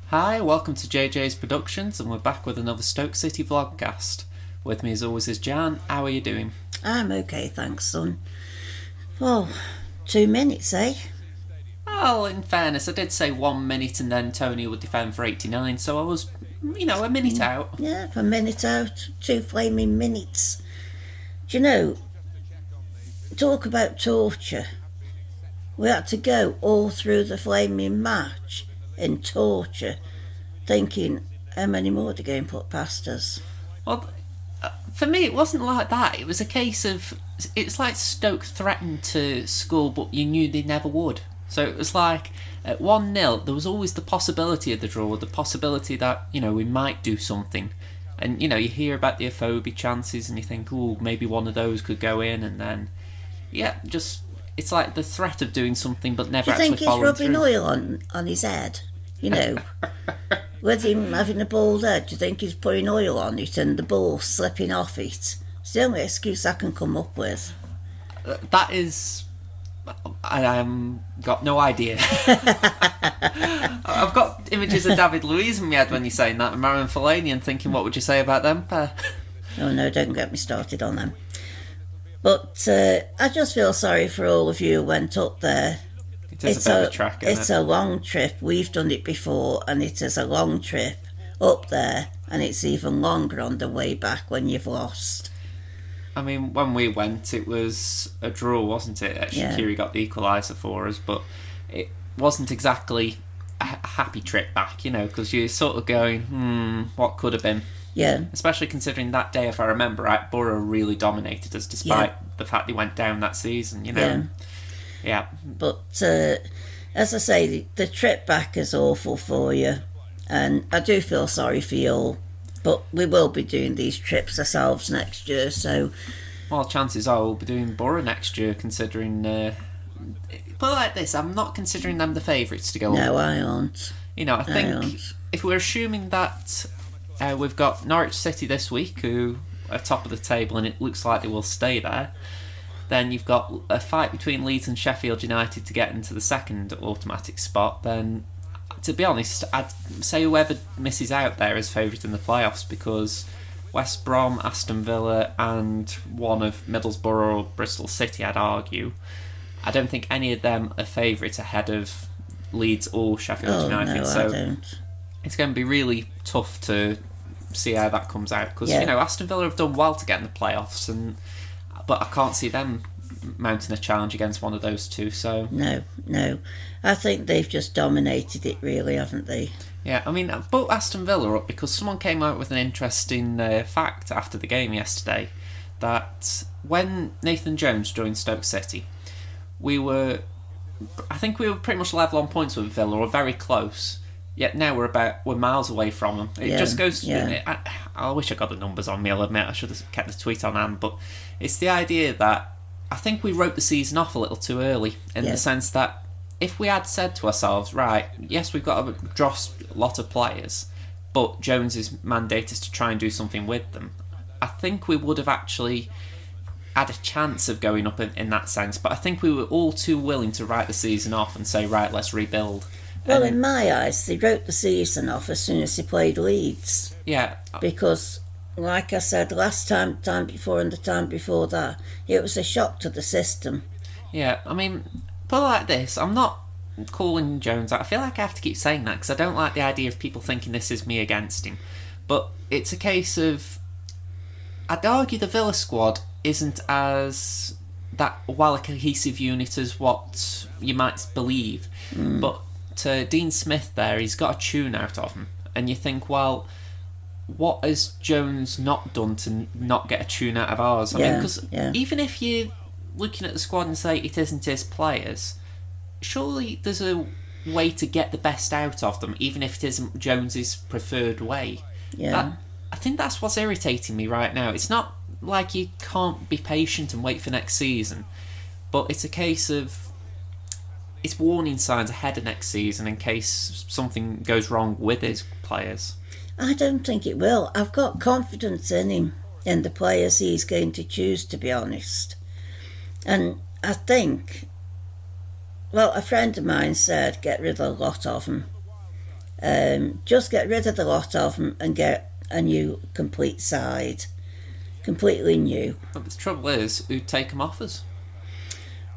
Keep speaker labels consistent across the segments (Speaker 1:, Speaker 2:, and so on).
Speaker 1: Hi, welcome to JJ's Productions, and we're back with another Stoke City Vlogcast. With me as always is Jan. How are you doing?
Speaker 2: I'm okay, thanks, son. Well, 2 minutes, eh?
Speaker 1: Well, in fairness, I did say 1 minute and then Tony would defend for 89, so I was, a minute out.
Speaker 2: Yeah, a minute out, 2 flaming minutes. Do you know, talk about torture. We had to go all through the flaming match in torture, thinking, how many more are they going to put past us?
Speaker 1: Well, for me, it wasn't like that. It was a case of, it's like Stoke threatened to score, but you knew they never would. So it was like, at 1-0, there was always the possibility of the draw, the possibility that, we might do something. And, you hear about the Afobe chances and you think, oh, maybe one of those could go in, and then, it's like the threat of doing something but never actually following through.
Speaker 2: Do you think he's rubbing oil on his head? With him having a bald head, do you think he's putting oil on it and the ball slipping off it? It's the only excuse I can come up with.
Speaker 1: That is... I got no idea. I've got images of David Luiz in my head when you're saying that, and Marion Fellaini, and thinking, what would you say about them pair?
Speaker 2: Oh no, don't get me started on them. But I just feel sorry for all of you who went up there.
Speaker 1: It's a bit of a trek, isn't it?
Speaker 2: It's a long trip. We've done it before, and it is a long trip up there, and it's even longer on the way back when you've lost.
Speaker 1: I mean, when we went, it was a draw, wasn't it? Shaqiri got the equaliser for us, but it wasn't exactly a happy trip back, because you're sort of going, what could have been?
Speaker 2: Yeah.
Speaker 1: Especially considering that day, if I remember right, Borough really dominated us, despite the fact they went down that season, Yeah.
Speaker 2: But as I say, the trip back is awful for you, and I do feel sorry for you all. But we will be doing these trips ourselves next year, so...
Speaker 1: Well, chances are we'll be doing Borough next year, considering... But like this, I'm not considering them the favourites to go on.
Speaker 2: No, I aren't.
Speaker 1: I think if we're assuming that we've got Norwich City this week, who are top of the table, and it looks like they will stay there, then you've got a fight between Leeds and Sheffield United to get into the second automatic spot, then... To be honest, I'd say whoever misses out there is favourite in the playoffs, because West Brom, Aston Villa and one of Middlesbrough or Bristol City, I'd argue. I don't think any of them are favourite ahead of Leeds or Sheffield United.
Speaker 2: No,
Speaker 1: so
Speaker 2: I don't.
Speaker 1: It's going to be really tough to see how that comes out, because Aston Villa have done well to get in the playoffs, but I can't see them mounting a challenge against one of those two. So
Speaker 2: no, I think they've just dominated it, really, haven't they?
Speaker 1: Yeah, I mean, I brought Aston Villa up because someone came out with an interesting fact after the game yesterday, that when Nathan Jones joined Stoke City, I think we were pretty much level on points with Villa, or very close. Yet now we're miles away from them. It just goes. Yeah. I wish I got the numbers on me. I'll admit I should have kept the tweet on hand, but it's the idea that I think we wrote the season off a little too early, in the sense that if we had said to ourselves, right, yes, we've got a lot of players, but Jones's mandate is to try and do something with them, I think we would have actually had a chance of going up in that sense. But I think we were all too willing to write the season off and say, right, let's rebuild.
Speaker 2: Well, in my eyes, they wrote the season off as soon as they played Leeds.
Speaker 1: Yeah.
Speaker 2: Because... like I said last time before and the time before that, it was a shock to the system.
Speaker 1: Yeah, I mean, put it like this, I'm not calling Jones out. I feel like I have to keep saying that because I don't like the idea of people thinking this is me against him. But it's a case of, I'd argue the Villa squad isn't as that well a cohesive unit as what you might believe. But Dean Smith there, he's got a tune out of him. And you think, well... what has Jones not done to not get a tune out of ours? I mean, because even if you're looking at the squad and say it isn't his players, surely there's a way to get the best out of them, even if it isn't Jones's preferred way. I think that's what's irritating me right now. It's not like you can't be patient and wait for next season, but it's a case of it's warning signs ahead of next season in case something goes wrong with his players.
Speaker 2: I don't think it will. I've got confidence in him, in the players he's going to choose, to be honest. And I think, well, a friend of mine said get rid of a lot of them. Just get rid of the lot of them and get a new complete side. Completely new.
Speaker 1: But the trouble is, who'd take them off us?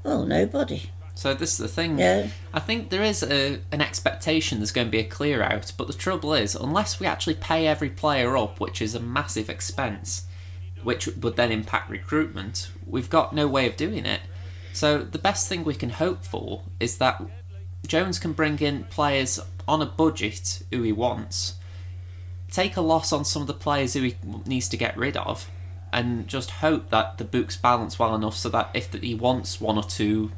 Speaker 2: Well, nobody.
Speaker 1: So this is the thing.
Speaker 2: Yeah.
Speaker 1: I think there is an expectation there's going to be a clear out, but the trouble is, unless we actually pay every player up, which is a massive expense, which would then impact recruitment, we've got no way of doing it. So the best thing we can hope for is that Jones can bring in players on a budget who he wants, take a loss on some of the players who he needs to get rid of, and just hope that the books balance well enough so that if he wants one or two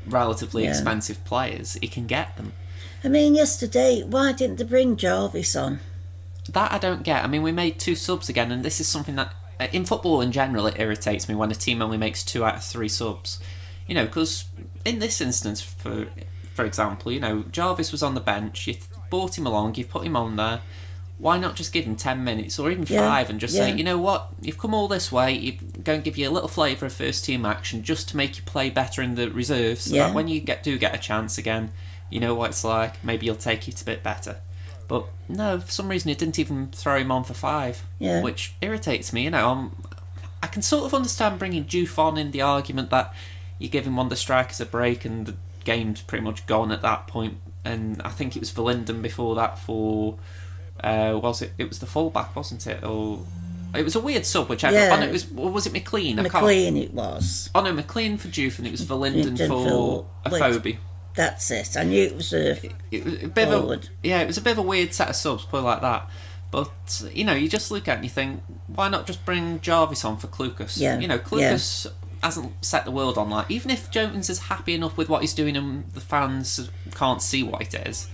Speaker 1: relatively expensive players, he can get them.
Speaker 2: I mean, yesterday, why didn't they bring Jarvis on?
Speaker 1: That I don't get. I mean, we made 2 subs again, and this is something that, in football in general, it irritates me when a team only makes 2 out of 3 subs. You know, because in this instance, for example, you know, Jarvis was on the bench, you brought him along, you've put him on there. Why not just give him 10 minutes or even 5 and just say, you know what, you've come all this way, you're going to give you a little flavour of first team action just to make you play better in the reserves so that when you do get a chance again, you know what it's like, maybe you'll take it a bit better. But no, for some reason it didn't even throw him on for 5, which irritates me. You know, I can sort of understand bringing Juve on in the argument that you give him one of the strikers a break and the game's pretty much gone at that point. And I think it was Verlinden before that for... was it was the fullback, wasn't it? Or it was a weird sub, whichever. Oh, no, was it McLean?
Speaker 2: McLean it was.
Speaker 1: Oh no, McLean for Juve, and it was Verlinden for Afobe.
Speaker 2: That's it. I knew it was a bit forward.
Speaker 1: It was a bit of a weird set of subs, put it like that. But you know, you just look at it and you think, why not just bring Jarvis on for Klukas?
Speaker 2: Yeah.
Speaker 1: You know, Klukas hasn't set the world on light. Even if Jones is happy enough with what he's doing and the fans can't see what it is,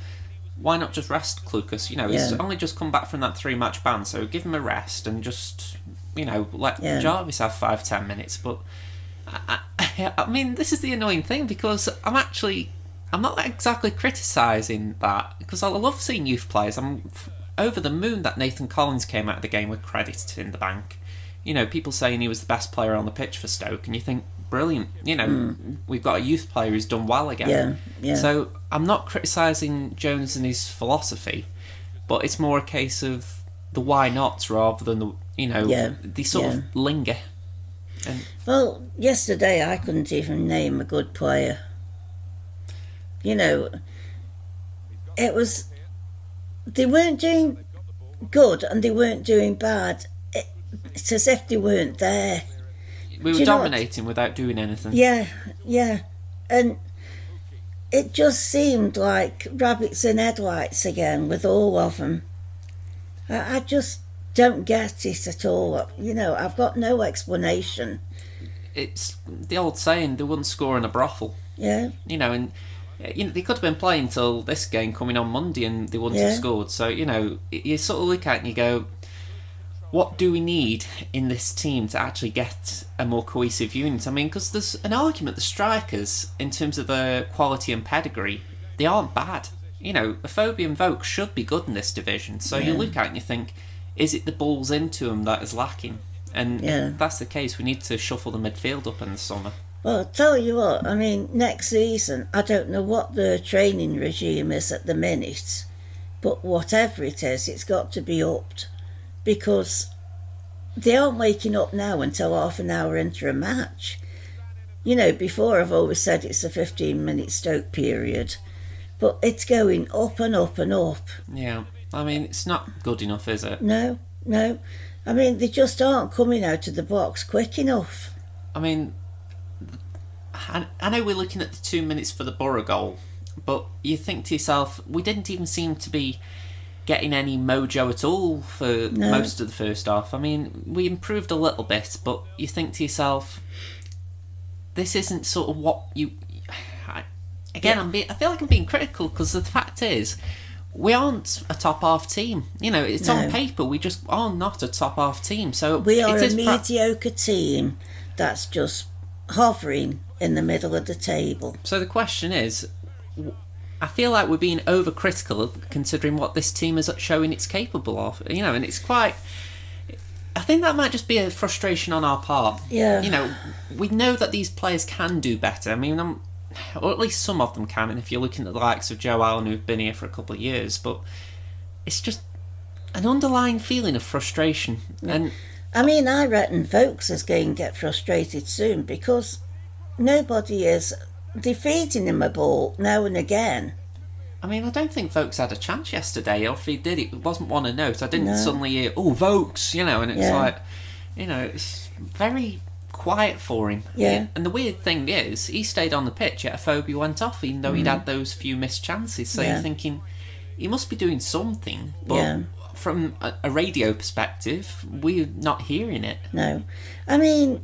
Speaker 1: why not just rest Klukas? You know, he's only just come back from that 3-match ban, so give him a rest and just, you know, let Jarvis have 5-10 minutes. But I mean, this is the annoying thing, because I'm not exactly criticising that, because I love seeing youth players. I'm over the moon that Nathan Collins came out of the game with credit in the bank. You know, people saying he was the best player on the pitch for Stoke, and you think, brilliant. You know, we've got a youth player who's done well again. So I'm not criticising Jones and his philosophy, but it's more a case of the why nots rather than the, you know, they sort of linger.
Speaker 2: Well, yesterday I couldn't even name a good player. You know, it was, they weren't doing good and they weren't doing bad. It's as if they weren't there.
Speaker 1: We were dominating without doing anything.
Speaker 2: Yeah. And it just seemed like rabbits in headlights again with all of them. I just don't get it at all. You know, I've got no explanation.
Speaker 1: It's the old saying, they wouldn't score in a brothel.
Speaker 2: Yeah.
Speaker 1: You know, and you know, they could have been playing till this game coming on Monday and they wouldn't have scored. So, you know, you sort of look at it and you go, what do we need in this team to actually get a more cohesive unit? I mean, because there's an argument, the strikers, in terms of their quality and pedigree, they aren't bad. You know, Afobe and Vogue should be good in this division. So you look at it and you think, is it the balls into them that is lacking? And if that's the case, we need to shuffle the midfield up in the summer.
Speaker 2: Well, I'll tell you what, I mean, next season, I don't know what the training regime is at the minute, but whatever it is, it's got to be upped. Because they aren't waking up now until half an hour into a match. You know, before I've always said it's a 15-minute Stoke period, but it's going up and up and up.
Speaker 1: Yeah, I mean, it's not good enough, is it?
Speaker 2: No. I mean, they just aren't coming out of the box quick enough.
Speaker 1: I mean, I know we're looking at the 2 minutes for the Borough goal, but you think to yourself, we didn't even seem to be getting any mojo at all for most of the first half. I mean, we improved a little bit, but you think to yourself, this isn't sort of what you... I feel like I'm being critical, because the fact is, we aren't a top half team. You know, it's on paper, we just are not a top half team. So
Speaker 2: we are a mediocre team that's just hovering in the middle of the table.
Speaker 1: So the question is, I feel like we're being overcritical considering what this team is showing it's capable of. You know, and it's quite... I think that might just be a frustration on our part.
Speaker 2: Yeah.
Speaker 1: You know, we know that these players can do better. I mean, or at least some of them can, and if you're looking at the likes of Joe Allen, who've been here for a couple of years, but it's just an underlying feeling of frustration. And
Speaker 2: I mean, I reckon folks is going to get frustrated soon because nobody is defeating him a ball now and again.
Speaker 1: I mean, I don't think Vokes had a chance yesterday, or if he did, it wasn't one a note. I didn't suddenly hear, oh, Vokes, and it's like, it's very quiet for him.
Speaker 2: Yeah.
Speaker 1: And the weird thing is, he stayed on the pitch, yet a phobia went off, even though he'd had those few missed chances. So you're thinking, he must be doing something, but from a radio perspective, we're not hearing it.
Speaker 2: No. I mean,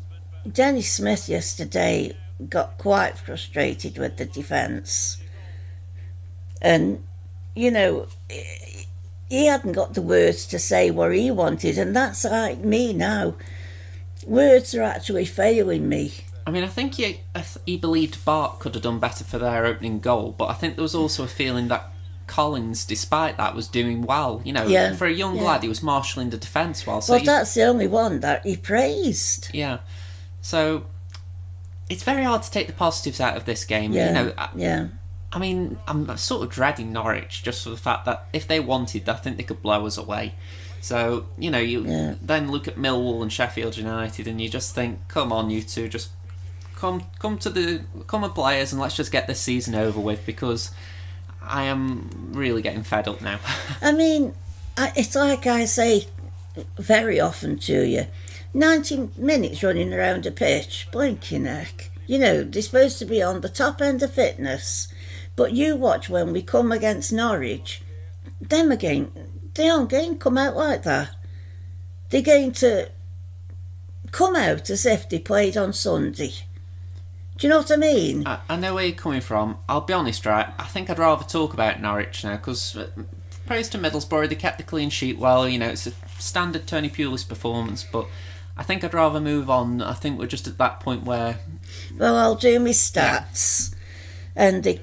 Speaker 2: Dennis Smith yesterday got quite frustrated with the defence. And, he hadn't got the words to say what he wanted, and that's like me now. Words are actually failing me.
Speaker 1: I mean, I think he believed Bart could have done better for their opening goal, but I think there was also a feeling that Collins, despite that, was doing well. For a young lad, he was marshalling the defence well. So
Speaker 2: that's the only one that he praised.
Speaker 1: Yeah. So it's very hard to take the positives out of this game. I mean, I'm sort of dreading Norwich just for the fact that if they wanted, I think they could blow us away. So, you then look at Millwall and Sheffield United and you just think, come on, you two, just come and play us and let's just get this season over with, because I am really getting fed up now.
Speaker 2: I mean, it's like I say very often to you, 90 minutes running around a pitch, blinking heck. They're supposed to be on the top end of fitness. But you watch when we come against Norwich, them again, they aren't going to come out like that. They're going to come out as if they played on Sunday. Do you know what I mean?
Speaker 1: I know where you're coming from. I'll be honest, right? I think I'd rather talk about Norwich now, because praise to Middlesbrough, they kept the clean sheet well. It's a standard Tony Pulis performance, but I think I'd rather move on. I think we're just at that point where...
Speaker 2: Well, I'll do my stats. Yeah. And they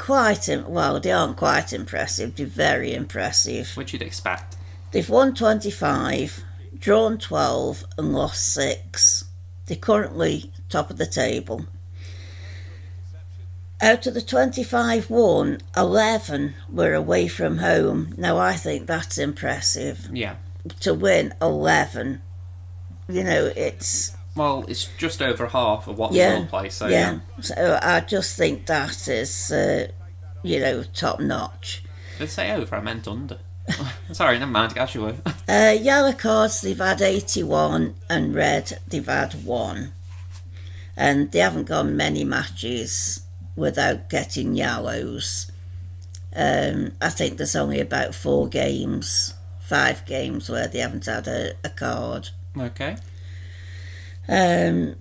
Speaker 2: aren't quite impressive. They're very impressive.
Speaker 1: Which you'd expect.
Speaker 2: They've won 25, drawn 12 and lost 6. They're currently top of the table. Out of the 25 won, 11 were away from home. Now, I think that's impressive.
Speaker 1: Yeah.
Speaker 2: To win 11. It's...
Speaker 1: Well, it's just over half of what they will play, so yeah.
Speaker 2: So I just think that is, top notch.
Speaker 1: Did I say over? I meant under. Sorry, never mind, as you were.
Speaker 2: Yellow cards, they've had 81, and red, they've had 1. And they haven't gone many matches without getting yellows. I think there's only about 5 games where they haven't had a card.
Speaker 1: Okay.
Speaker 2: When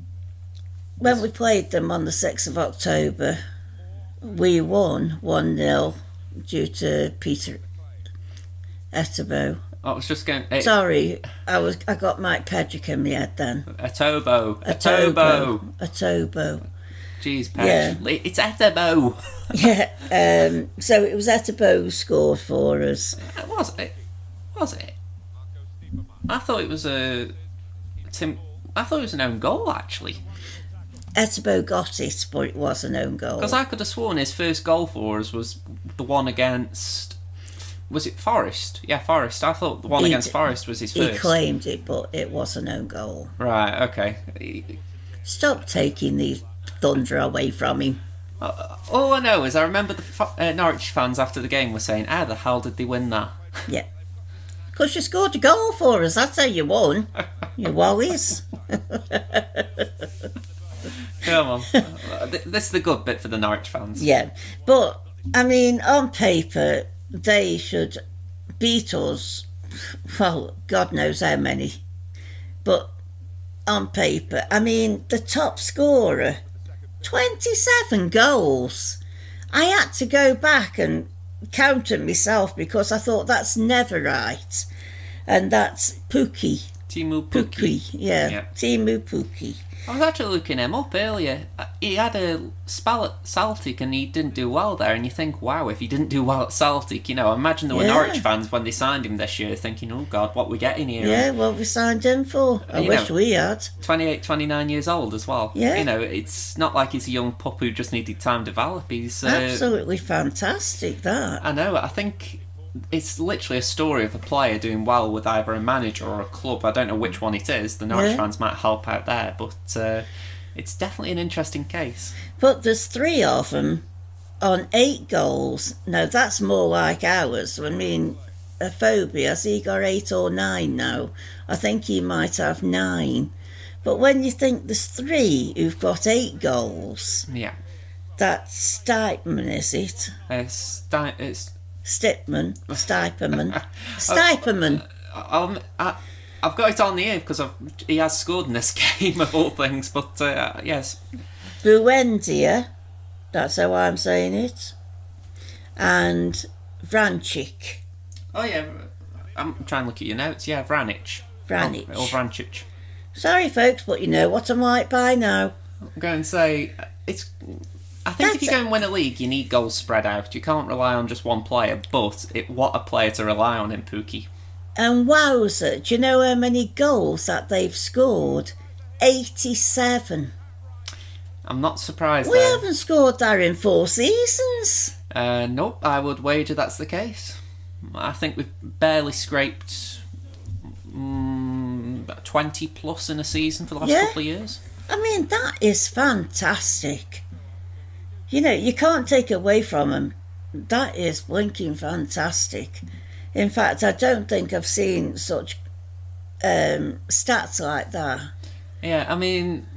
Speaker 2: we played them on the 6th of October, we won 1-0 due to Peter Etebo.
Speaker 1: I was just going...
Speaker 2: Sorry, I got Mike Pedrick in my head then.
Speaker 1: Etobo. Jeez, Pedrick. Yeah. It's Etebo.
Speaker 2: Yeah, so it was Etebo who scored for us.
Speaker 1: Was it? I thought it was an own goal, actually.
Speaker 2: Etebo got it, but it was an own goal.
Speaker 1: Because I could have sworn his first goal for us was the one against... Was it Forest? Yeah, Forest. I thought the one against Forest was his first.
Speaker 2: He claimed it, but it was an own goal.
Speaker 1: Right, okay.
Speaker 2: Stop taking the thunder away from him.
Speaker 1: All I know is I remember the Norwich fans after the game were saying, how the hell did they win that?
Speaker 2: Yeah. Because you scored a goal for us, that's how you won. You wallies.
Speaker 1: Come on. This is the good bit for the Norwich fans.
Speaker 2: Yeah, but, I mean, on paper, they should beat us, well, God knows how many. But on paper, I mean, the top scorer, 27 goals. I had to go back and count it myself because I thought that's never right. And that's Pookie.
Speaker 1: Timu
Speaker 2: Pukki,
Speaker 1: Pukki.
Speaker 2: yeah. Timu Pukki.
Speaker 1: I was actually looking him up earlier. He had a spell at Celtic and he didn't do well there. And you think, wow, if he didn't do well at Celtic, imagine there were Norwich fans when they signed him this year thinking, oh God, what we getting here?
Speaker 2: Yeah, what we signed him for. I wish we had.
Speaker 1: 28, 29 years old as well.
Speaker 2: Yeah.
Speaker 1: It's not like he's a young pup who just needed time to develop. He's
Speaker 2: absolutely fantastic, that.
Speaker 1: I know. I think it's literally a story of a player doing well with either a manager or a club. I don't know which one it is. The Norwich fans might help out there, but it's definitely an interesting case.
Speaker 2: But there's 3 of them on 8 goals. Now, that's more like ours. I mean, Phobia, has he got 8 or 9 now? I think he might have 9. But when you think there's 3 who've got 8 goals...
Speaker 1: Yeah.
Speaker 2: That's Stipeman, is it?
Speaker 1: It's
Speaker 2: Stipman, Stiperman, Stiperman.
Speaker 1: I've got it on the air because he has scored in this game of all things. But yes,
Speaker 2: Buendia, that's how I'm saying it, and Vrancic.
Speaker 1: Oh yeah, I'm trying to look at your notes. Yeah, Vranic. Or Vrancic.
Speaker 2: Sorry, folks, but you know what I'm like by now.
Speaker 1: I'm going to say I think if you're going to win a league, you need goals spread out. You can't rely on just one player, but what a player to rely on in Pukki.
Speaker 2: And wowzer, do you know how many goals that they've scored? 87.
Speaker 1: I'm not surprised.
Speaker 2: We haven't scored that in 4 seasons.
Speaker 1: Nope, I would wager that's the case. I think we've barely scraped 20 plus in a season for the last couple of years.
Speaker 2: I mean, that is fantastic. You can't take away from them. That is blinking fantastic. In fact, I don't think I've seen such stats like that.
Speaker 1: Yeah, I mean,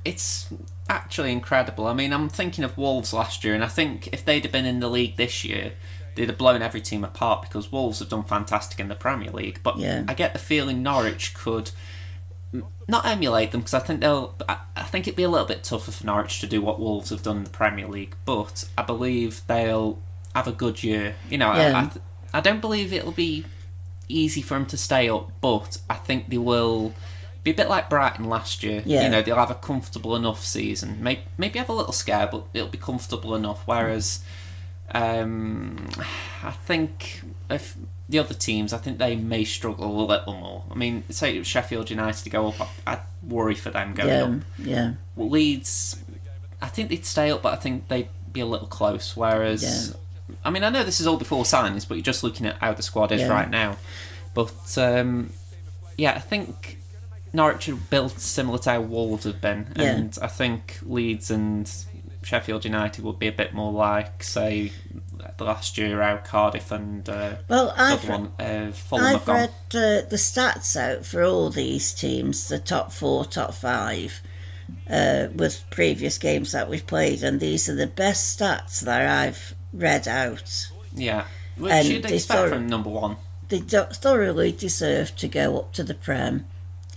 Speaker 1: it's actually incredible. I mean, I'm thinking of Wolves last year, and I think if they'd have been in the league this year, they'd have blown every team apart because Wolves have done fantastic in the Premier League. But I get the feeling Norwich could... not emulate them because I think it'd be a little bit tougher for Norwich to do what Wolves have done in the Premier League, but I believe they'll have a good year. I don't believe it'll be easy for them to stay up, but I think they will be a bit like Brighton last year. They'll have a comfortable enough season, maybe have a little scare, but it'll be comfortable enough. Whereas I think if the other teams, I think they may struggle a little more. I mean, say Sheffield United to go up, I'd worry for them going up.
Speaker 2: Yeah.
Speaker 1: Well, Leeds, I think they'd stay up, but I think they'd be a little close. Whereas, I mean, I know this is all before signings, but you're just looking at how the squad is right now. But I think Norwich are built similar to how Wolves have been, and I think Leeds and Sheffield United would be a bit more like, say, the last year how Cardiff and
Speaker 2: I've
Speaker 1: Fulham
Speaker 2: read the stats out for all these teams, the top 4, top 5, with previous games that we've played, and these are the best stats that I've read out.
Speaker 1: Yeah, which you'd expect from number 1.
Speaker 2: They thoroughly deserve to go up to the Prem,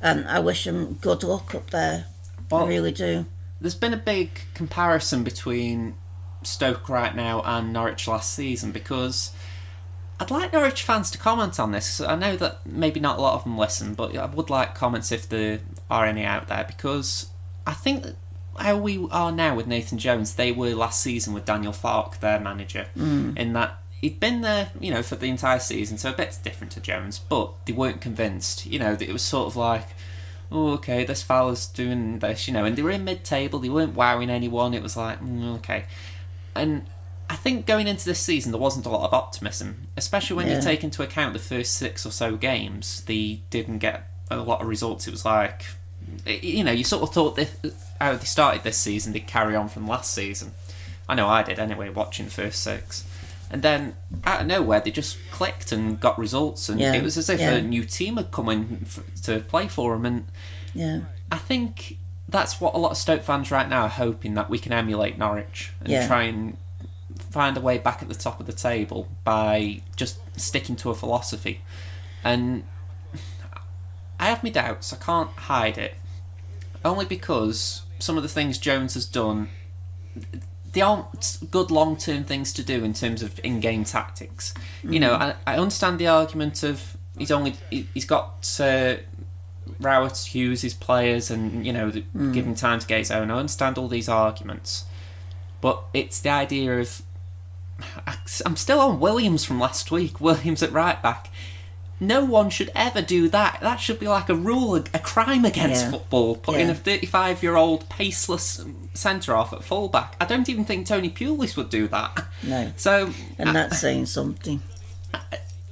Speaker 2: and I wish them good luck up there. I really do.
Speaker 1: There's been a big comparison between Stoke right now and Norwich last season, because I'd like Norwich fans to comment on this. I know that maybe not a lot of them listen, but I would like comments if there are any out there, because I think that how we are now with Nathan Jones, they were last season with Daniel Farke, their manager, in that he'd been there, for the entire season, so a bit different to Jones, but they weren't convinced. It was sort of like, oh, okay, this fella's doing this, and they were in mid-table, they weren't wowing anyone, it was like, okay. And I think going into this season, there wasn't a lot of optimism, especially when you take into account the first 6 or so games, they didn't get a lot of results. It was like, you sort of thought how they started this season, they'd carry on from last season. I know I did anyway, watching the first 6. And then, out of nowhere, they just clicked and got results, and it was as if a new team had come in to play for them. And I think that's what a lot of Stoke fans right now are hoping, that we can emulate Norwich and try and find a way back at the top of the table by just sticking to a philosophy. And I have my doubts, I can't hide it, only because some of the things Jones has done, they aren't good long-term things to do in terms of in-game tactics. I understand the argument of he's got Rowett Hughes his players and, give him time to get his own. I understand all these arguments. But it's the idea of... I'm still on Williams from last week. Williams at right back. No one should ever do that. That should be like a rule, a crime against football, putting a 35-year-old paceless centre-half at full-back. I don't even think Tony Pulis would do that.
Speaker 2: No.
Speaker 1: So,
Speaker 2: and that's saying something.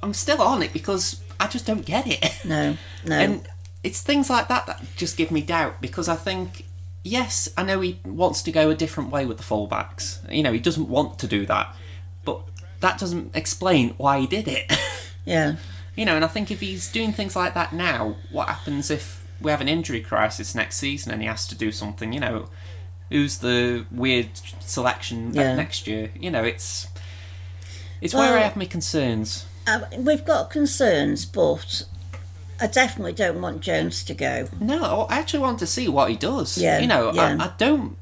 Speaker 1: I'm still on it because I just don't get it.
Speaker 2: No.
Speaker 1: And it's things like that just give me doubt, because I think, yes, I know he wants to go a different way with the full-backs. He doesn't want to do that. But that doesn't explain why he did it.
Speaker 2: Yeah.
Speaker 1: And I think if he's doing things like that now, what happens if we have an injury crisis next season and he has to do something, who's the weird selection next year? It's where I have my concerns.
Speaker 2: We've got concerns, but I definitely don't want Jones to go.
Speaker 1: No, I actually want to see what he does.
Speaker 2: Yeah,
Speaker 1: I don't...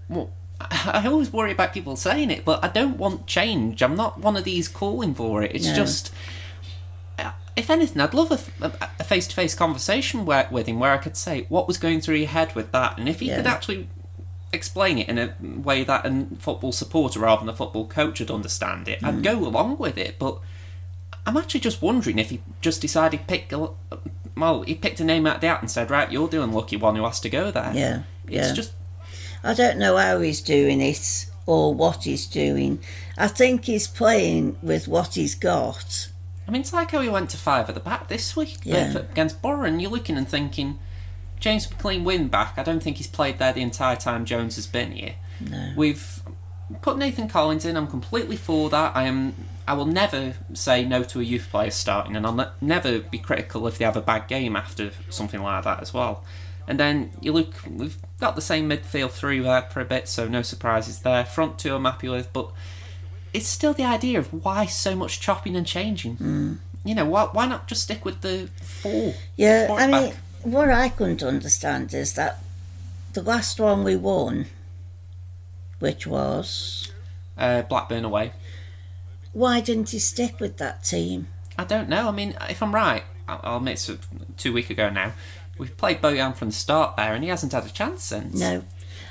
Speaker 1: I always worry about people saying it, but I don't want change. I'm not one of these calling for it. It's just... If anything, I'd love a face-to-face conversation with him where I could say what was going through your head with that, and if he could actually explain it in a way that a football supporter rather than a football coach would understand it, I'd go along with it. But I'm actually just wondering if he just decided he picked a name out of the hat and said, right, you're the unlucky one who has to go there.
Speaker 2: Yeah,
Speaker 1: It's just...
Speaker 2: I don't know how he's doing it or what he's doing. I think he's playing with what he's got.
Speaker 1: I mean, it's like how he went to 5 at the back this week against Borough, and you're looking and thinking, James McLean win back. I don't think he's played there the entire time Jones has been here.
Speaker 2: No.
Speaker 1: We've put Nathan Collins in. I'm completely for that. I will never say no to a youth player starting, and I'll never be critical if they have a bad game after something like that as well. And then you look, we've got the same midfield three there for a bit, so no surprises there. Front two I'm happy with, but it's still the idea of why so much chopping and changing. Why not just stick with the 4?
Speaker 2: Yeah,
Speaker 1: four
Speaker 2: I mean,
Speaker 1: back?
Speaker 2: what I couldn't understand is that the last one we won, which was...
Speaker 1: Blackburn away.
Speaker 2: Why didn't he stick with that team?
Speaker 1: I don't know. I mean, if I'm right, I'll admit it's 2 weeks ago now, we've played Bojan from the start there and he hasn't had a chance since.
Speaker 2: No.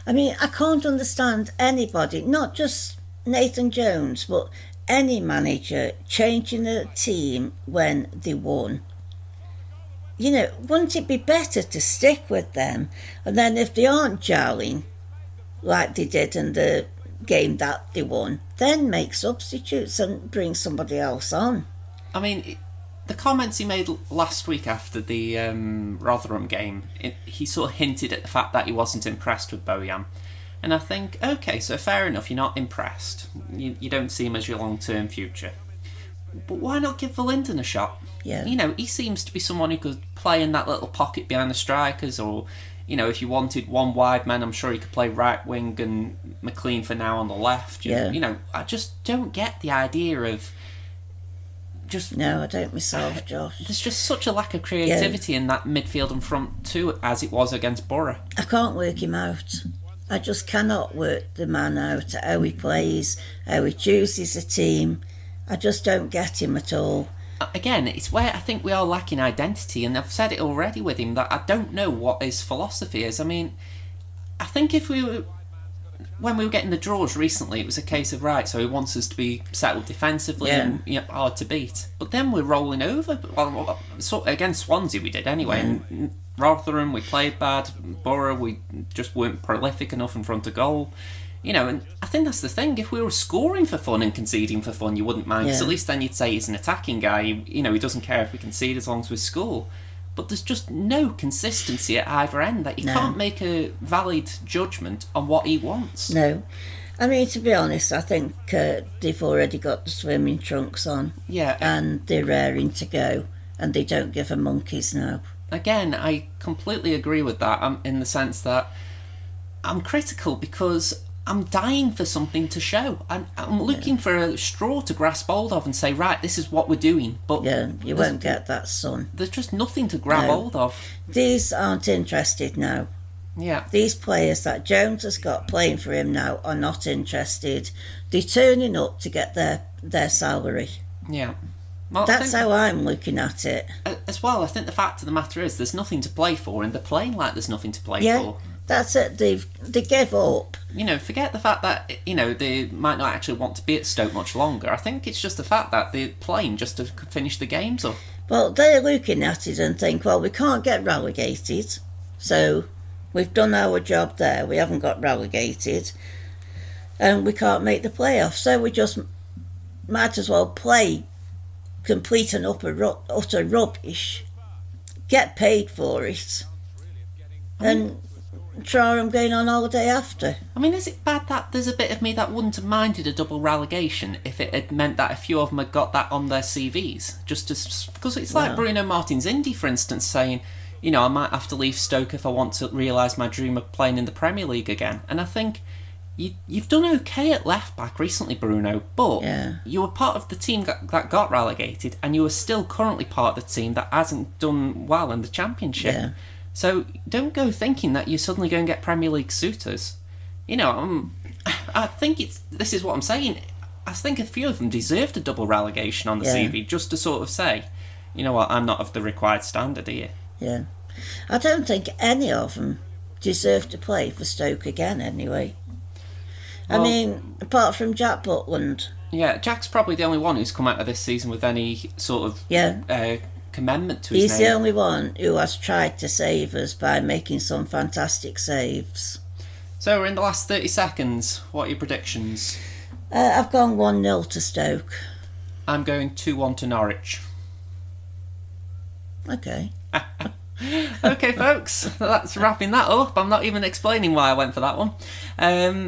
Speaker 2: I mean, I can't understand anybody, not just Nathan Jones, but any manager changing a team when they won. Wouldn't it be better to stick with them? And then if they aren't gelling, like they did in the game that they won, then make substitutes and bring somebody else on.
Speaker 1: I mean, the comments he made last week after the Rotherham game, he sort of hinted at the fact that he wasn't impressed with Bojan. And I think, okay, so fair enough, you're not impressed. You don't see him as your long-term future. But why not give Verlinden a shot?
Speaker 2: Yeah.
Speaker 1: He seems to be someone who could play in that little pocket behind the strikers, or, if you wanted one wide man, I'm sure he could play right wing and McLean for now on the left. I just don't get the idea of just...
Speaker 2: No, I don't myself, Josh.
Speaker 1: There's just such a lack of creativity in that midfield and front two as it was against Borough.
Speaker 2: I can't work him out. I just cannot work the man out, how he plays, how he chooses a team. I just don't get him at all.
Speaker 1: Again, it's where I think we are lacking identity, and I've said it already with him that I don't know what his philosophy is. I mean, I think when we were getting the draws recently, it was a case of, right, so he wants us to be settled defensively and hard to beat. But then we're rolling over. Well, against Swansea we did anyway, and Rotherham we played bad, Borough we just weren't prolific enough in front of goal. And I think that's the thing. If we were scoring for fun and conceding for fun, you wouldn't mind, because at least then you'd say he's an attacking guy. He doesn't care if we concede as long as we score. But there's just no consistency at either end, that you can't make a valid judgment on what he wants.
Speaker 2: No. I mean, to be honest, I think they've already got the swimming trunks on.
Speaker 1: Yeah.
Speaker 2: And they're raring to go, and they don't give a monkeys now.
Speaker 1: Again, I completely agree with that, in the sense that I'm critical because I'm dying for something to show. I'm looking for a straw to grasp hold of and say, right, this is what we're doing. But
Speaker 2: you won't get that, son.
Speaker 1: There's just nothing to grab hold of.
Speaker 2: These aren't interested now.
Speaker 1: Yeah.
Speaker 2: These players that Jones has got playing for him now are not interested. They're turning up to get their salary.
Speaker 1: Yeah. Well,
Speaker 2: That's how I'm looking at it.
Speaker 1: As well, I think the fact of the matter is there's nothing to play for, and they're playing like there's nothing to play for.
Speaker 2: That's it. They gave up.
Speaker 1: Forget the fact that, they might not actually want to be at Stoke much longer. I think it's just the fact that they're playing just to finish the games up.
Speaker 2: Well, they're looking at it and think, well, we can't get relegated, so we've done our job there. We haven't got relegated, and we can't make the playoffs, so we just might as well play complete and utter rubbish, get paid for it, and try them going on holiday after.
Speaker 1: I mean, is it bad that there's a bit of me that wouldn't have minded a double relegation if it had meant that a few of them had got that on their CVs? Because it's like Bruno Martins Indy, for instance, saying, I might have to leave Stoke if I want to realise my dream of playing in the Premier League again. And I think you've done okay at left back recently, Bruno, but you were part of the team that got relegated, and you are still currently part of the team that hasn't done well in the Championship.
Speaker 2: Yeah.
Speaker 1: So don't go thinking that you're suddenly going to get Premier League suitors. I think this is what I'm saying. I think a few of them deserved a double relegation on the CV, just to sort of say, you know what, I'm not of the required standard here.
Speaker 2: Yeah. I don't think any of them deserve to play for Stoke again anyway. Well, I mean, apart from Jack Butland.
Speaker 1: Yeah, Jack's probably the only one who's come out of this season with any sort of commendment to his name.
Speaker 2: He's the only one who has tried to save us by making some fantastic saves.
Speaker 1: So we're in the last 30 seconds. What are your predictions?
Speaker 2: I've gone 1-0 to Stoke.
Speaker 1: I'm going 2-1 to Norwich.
Speaker 2: Okay.
Speaker 1: Okay, folks, that's wrapping that up. I'm not even explaining why I went for that one.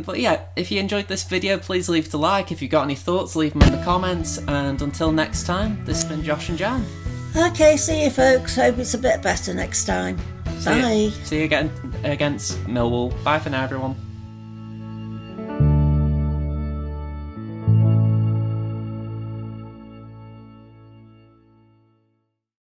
Speaker 1: But yeah, if you enjoyed this video, please leave it a like. If you've got any thoughts, leave them in the comments. And until next time, this has been Josh and Jan.
Speaker 2: Okay, see you folks. Hope it's a bit better next time. Bye.
Speaker 1: See you again against Millwall. Bye for now, everyone.